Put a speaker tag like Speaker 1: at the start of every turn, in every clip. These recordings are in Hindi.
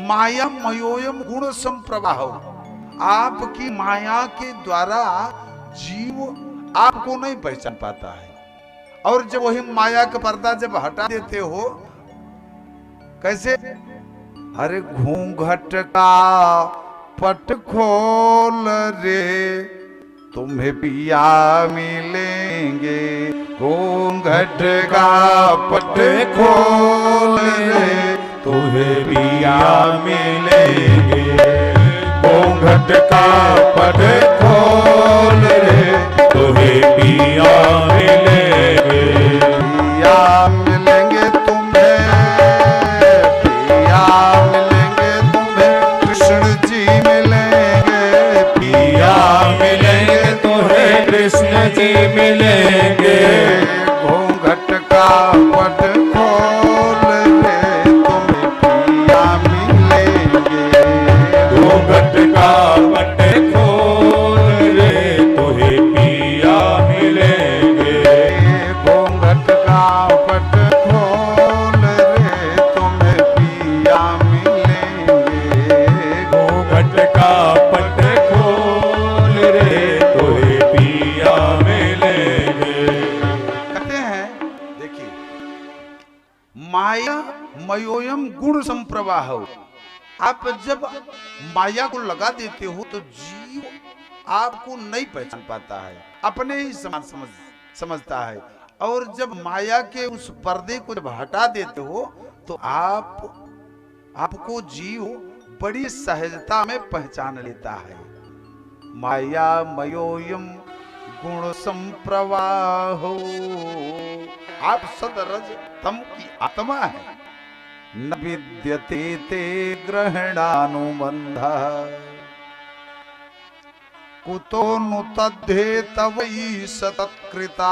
Speaker 1: माया मयोयम गुण संप्रवाह, आपकी माया के द्वारा जीव आपको नहीं पहचान पाता है। और जब वही माया का पर्दा जब हटा देते हो, कैसे? अरे घूंघट का पट खोल रे, तुम्हें पिया मिलेंगे। घूंघट का पट खोल रे,
Speaker 2: तुम्हें पिया मिलेंगे। घूंघट का पट खोल रे, तुम्हें पिया मिलेंगे।
Speaker 1: पिया मिलेंगे तुम्हें, पिया मिलेंगे तुम्हें, कृष्ण जी मिलेंगे।
Speaker 2: पिया मिलेंगे तुम्हें, कृष्ण जी मिलेंगे।
Speaker 1: घूंघट का पट खोल रे, तुम्हें पिया मिलेंगे।
Speaker 2: घूंघट का पट खोल रे, तुम्हें पिया मिलेंगे।
Speaker 1: घूंघट का पट खोल रे, तुम्हें पिया मिलेंगे।
Speaker 2: घूंघट का पट खोल रे, तुम्हें पिया मिलेंगे।
Speaker 1: कहते हैं, देखिए, माया मयोयम गुण संप्रवाह, आप जब माया को लगा देते हो तो जीव आपको नहीं पहचान पाता है, अपने ही समान समझता है। और जब माया के उस पर्दे को जब हटा देते हो तो आपको जीव बड़ी सहजता में पहचान लेता है। माया मयोयम गुण संप्रवाहो, आप सदरज तम की आत्मा है। न विद्यते ते ग्रहणानुबंधः, कुतो नु तद्धे तवै सतत्कृता।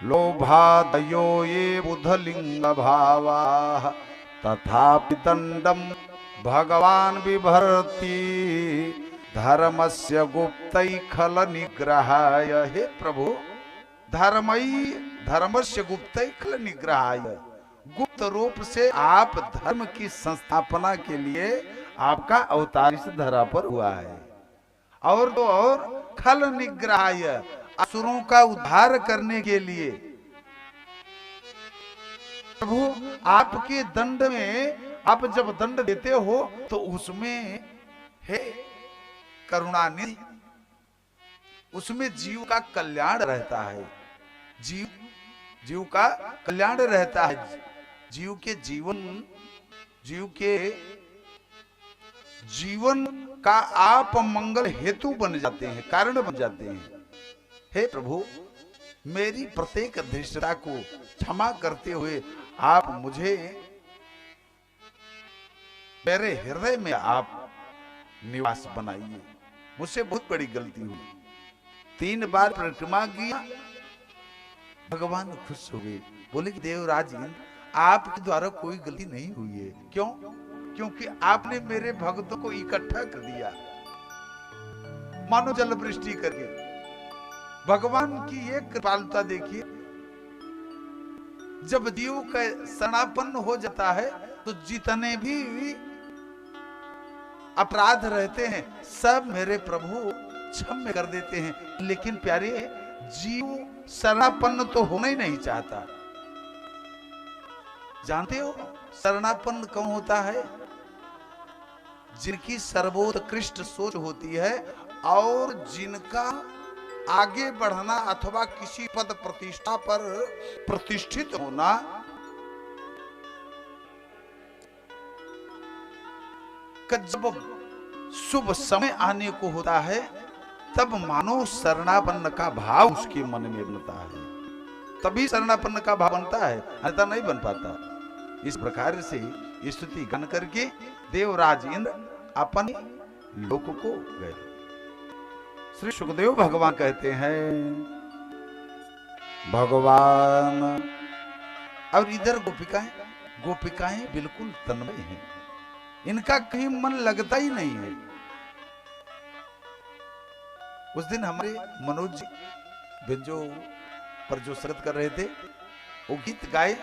Speaker 1: लोभादयो ये बुधलिंग भावाः, तथापि दंडम भगवान बिभर्ति। धर्मस्य गुप्तै खल निग्रहाय, हे प्रभु, धर्मस्य गुप्तै खल निग्रहाय, गुप्त रूप से आप धर्म की संस्थापना के लिए आपका अवतार इस धरा पर हुआ है। और तो और खल निग्रहाय, असुरों का उद्धार करने के लिए। प्रभु, आपके दंड में, आप जब दंड देते हो तो उसमें है करुणानिधि, उसमें जीव का कल्याण रहता है। जीव का कल्याण रहता है। जीव के जीवन का आप मंगल हेतु बन जाते हैं, कारण बन जाते हैं। हे प्रभु, मेरी प्रत्येक धृष्टता को क्षमा करते हुए आप मुझे, मेरे हृदय में आप निवास बनाइए। मुझसे बहुत बड़ी गलती हुई, 3 बार परिक्रमा किया, भगवान खुश हो गए। बोले कि देवराज इंद्र, आपके द्वारा कोई गलती नहीं हुई है। क्यों? क्योंकि आपने मेरे भक्तों को इकट्ठा कर दिया, मानो जल वृष्टि करके। भगवान की एक कृपालुता देखिए, जब जीव का शरणापन्न हो जाता है तो जितने भी अपराध रहते हैं सब मेरे प्रभु क्षम्य कर देते हैं। लेकिन प्यारे, जीव शरणापन्न तो होना ही नहीं चाहता। जानते हो शरणापन्न कौन होता है? जिनकी सर्वोत्कृष्ट सोच होती है और जिनका आगे बढ़ना अथवा किसी पद प्रतिष्ठा पर प्रतिष्ठित होना का जब शुभ समय आने को होता है, तब मानो शरणापन्न का भाव उसके मन में बनता है, तभी शरणापन्न का भाव बनता है, अन्यथा नहीं बन पाता। इस प्रकार से स्तुति गान करके देवराज इंद्र अपने लोक को गए। श्री सुखदेव भगवान कहते हैं, भगवान, और इधर गोपिकाएं बिल्कुल तन्मय हैं, इनका कहीं मन लगता ही नहीं है। उस दिन हमारे मनोज जी बेंजो पर जो संगत कर रहे थे, वो गीत गाए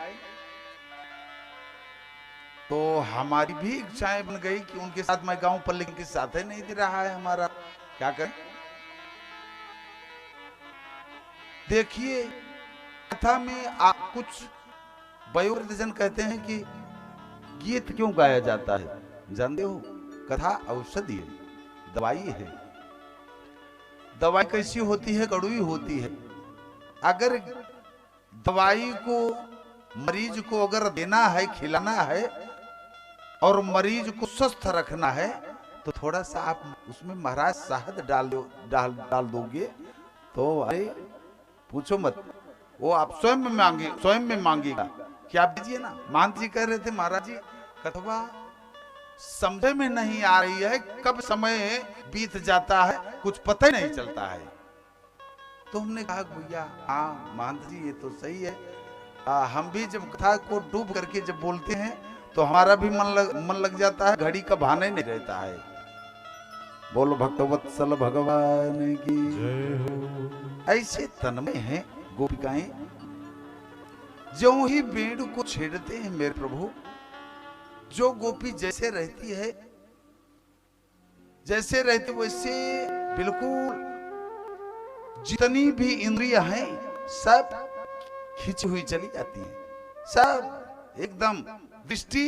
Speaker 1: तो तो हमारी भी इच्छाएं बन गई कि उनके साथ मैं गाऊं, पर लेकिन साथ ही नहीं दे रहा है हमारा, क्या करें। देखिए कथा में आप कुछ वयोवृद्धजन कहते हैं कि गीत क्यों गाया जाता है, जानते हो? कथा औषधि है, दवाई है। दवाई कैसी होती है? कड़वी होती है। अगर दवाई को मरीज को अगर देना है, खिलाना है और मरीज को स्वस्थ रखना है, तो थोड़ा सा आप उसमें महाराज शहद डाल दोगे तो अरे पूछो मत, वो आप स्वयं में मांगेगा कि आप दीजिए ना। महंत जी कह रहे थे, महाराज जी कथवा समझ में नहीं आ रही है, कब समय बीत जाता है कुछ पता ही नहीं चलता है। तो हमने कहा भैया हाँ महंत जी ये तो सही है, हम भी जब कथा को डूब करके जब बोलते हैं तो हमारा भी मन लग जाता है, घड़ी का भाना ही नहीं रहता है। बोलो भक्तवत्सल भगवान की जय हो। ऐसे तन्मय हैं गोपिकाएं, जो ही वेणु को छेड़ते हैं मेरे प्रभु, जो गोपी जैसे रहती है वैसे बिल्कुल जितनी भी इंद्रियां हैं सब खिंची हुई चली जाती हैं, सब एकदम दृष्टि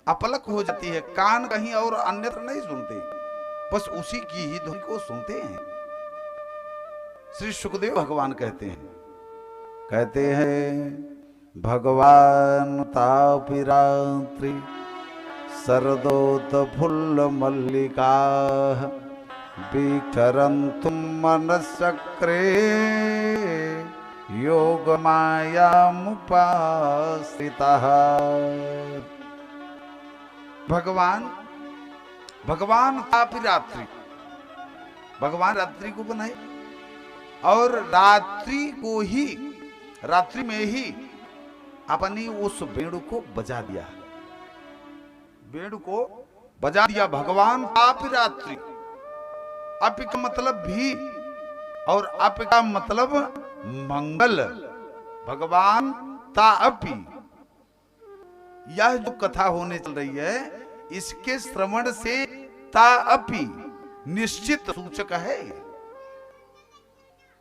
Speaker 1: अपलक हो जाती है, कान कहीं और अन्यत्र नहीं सुनते, बस उसी की ही धुन को सुनते हैं। श्री सुखदेव भगवान कहते हैं भगवान तापि रात्रि सरदोत फुल्ल मल्लिका विचरन्तुं मनश्चक्रे योग मायामुपाश्रितः। भगवान तापि रात्रि, भगवान रात्रि को बनाए और रात्रि में ही अपनी उस वेणु को बजा दिया, वेणु को बजा दिया। भगवान तापि रात्रि, अप का मतलब भी और अप का मतलब मंगल। भगवान तापि, यह जो कथा होने चल रही है इसके श्रवण से तापि निश्चित सूचक है।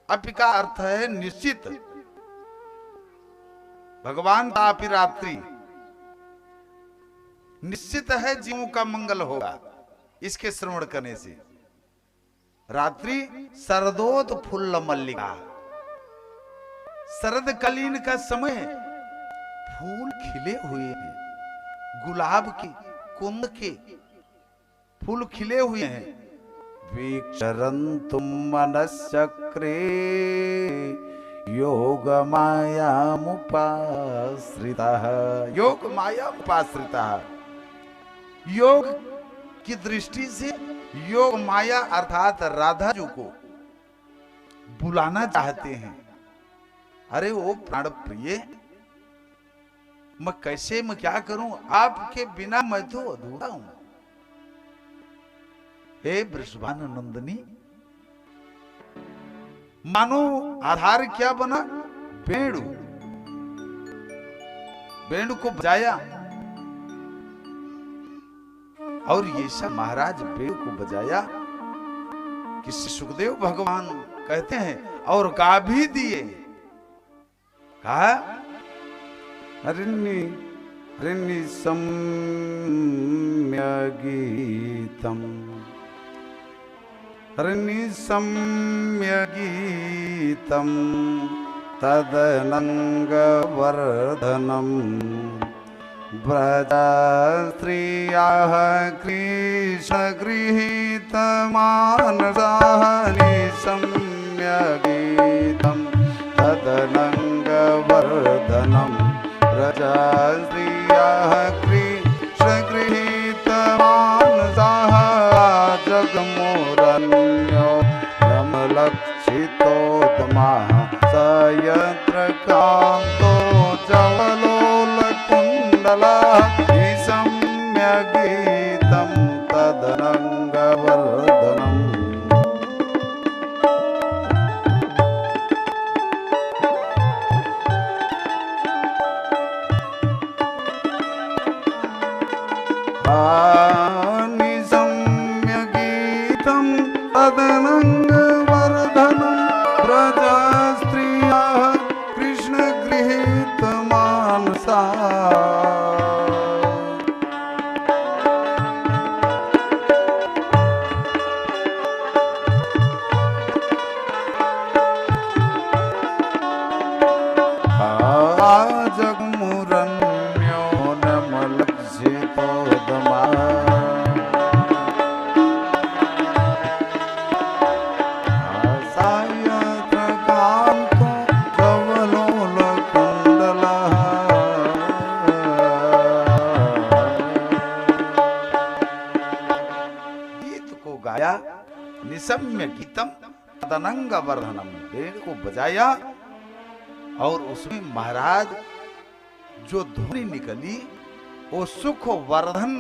Speaker 1: अपि का अर्थ है निश्चित। भगवान तापि रात्रि, निश्चित है जीवों का मंगल होगा इसके श्रवण करने से। रात्रि सरदोत फुल्ल मल्लिका, शरदकालीन का समय, फूल खिले हुए हैं, गुलाब के कुंद के फूल खिले हुए हैं। वीक्षरन्तुं मनश्चक्रे योग मायामुपाश्रितः, योग मायामुपाश्रितः। योग की दृष्टि से योग माया अर्थात राधा जी को बुलाना चाहते हैं। अरे वो प्राण प्रिय, मैं क्या करूं, आपके बिना मैं तो अधूरा हूं। हे वृषभानुनंदिनी, मानो आधार क्या बना, वेणु, वेणु को बजाया और ये सब महाराज वेणु को बजाया कि सुखदेव भगवान कहते हैं और गा भी दिए। कहा हरिणी सम्य गीतम, हरिणी सम्य गीतम तदनंग वर्धनम व्रजा स्त्रियाः कृष्ण गृहीत मानसानि सम्य गीतम तदनंग वर्धनम व्रजा स्त्रियाः कृष्ण गृहीत मानसाः जगमोरन्यो यमलक्षितोत्तमः स यत्र कान्तो जवलोलकुण्डला सम्य गीतं तदनङ्गवर्धनम्। निसम्य गीतं तदनङ्गवर्धनं व्रजा स्त्रियः कृष्णगृहीतमानसा जगमुरन्यो नमलक्षितोदमा सायत्रकान्तो धवलोलकुण्डलः गीत को गाया, निसम्य गीतम तदनंग वर्धनम, भेड़ को बजाया और उसमें महाराज जो ध्वनि निकली वो सुख वर्धन